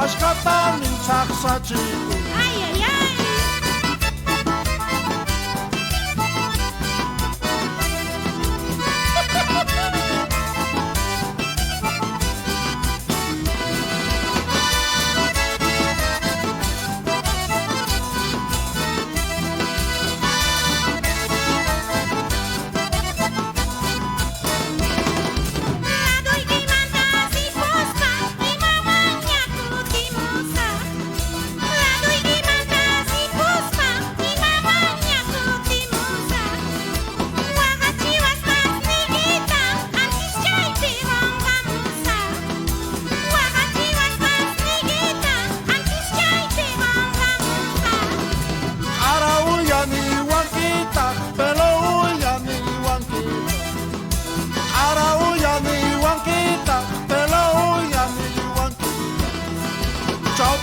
ashkatanin saksachiku. Ay, ay, ay.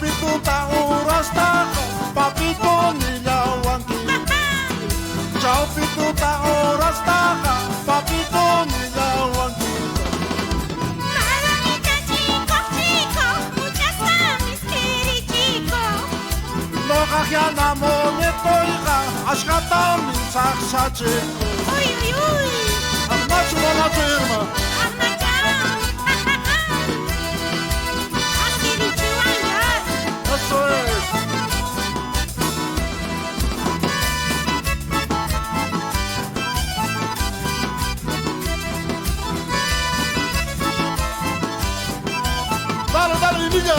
Papito ta oras ta papito nilawan kita. Ciao pito ta oras ta papito nilawan kita. Malamita chico, chico, muchas amis kiri chico. No kahiana mo netoy ka ashkata min saksachiku. Uy, uy, uy. Amachu na firma. Eso es. Dale, dale, niña.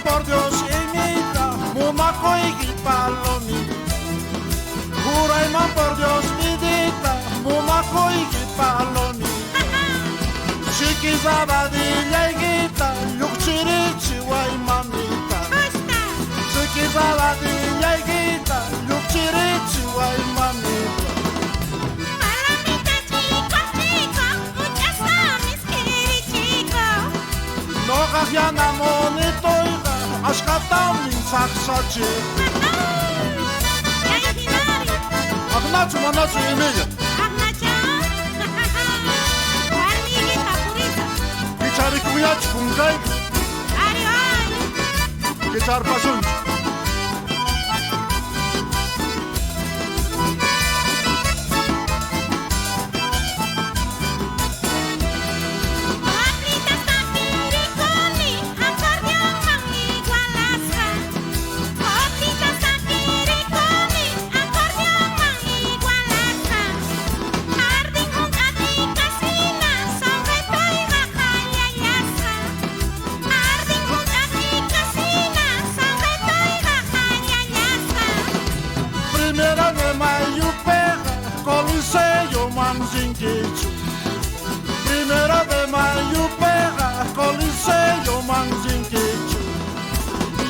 Por Dios, imita, mumaco y palomita. Juraima, por Dios, vidita, mumaco y palomita. Chiquizaba de laiguita, yuchirichi, guay mamita. Chiquizaba de laiguita, yuchirichi, guay mamita. Malamita chico, chico, muchas amis kiri chico. No kahiana monito. Ashkatanin saksachiku. Agnachu manachu imiya. Kichari kuyach kungkai. Kichar pasun. Primera de mayo pega Coliseo Manzinquichu.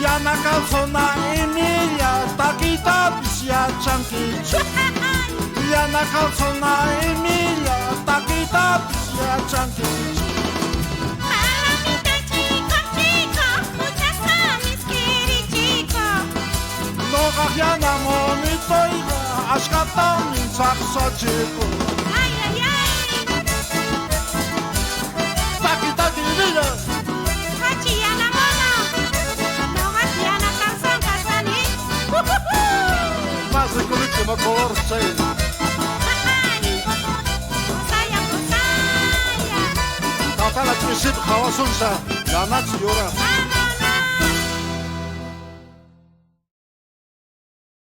Ya na calzona Emilia taquita pisia chanquichu. Ya na calzona Emilia taquita pisia chanquichu. Malamita chico, chico, muchas amis kiri chico. No kahiana monito iga ashkatanin saksachiku. Ay, ay, ay. Hachiana mono, no hachiana canción casani. Más de colíquima corse. Kusaya, kusaya. Tatala chishit hawasunsa, ganach yura.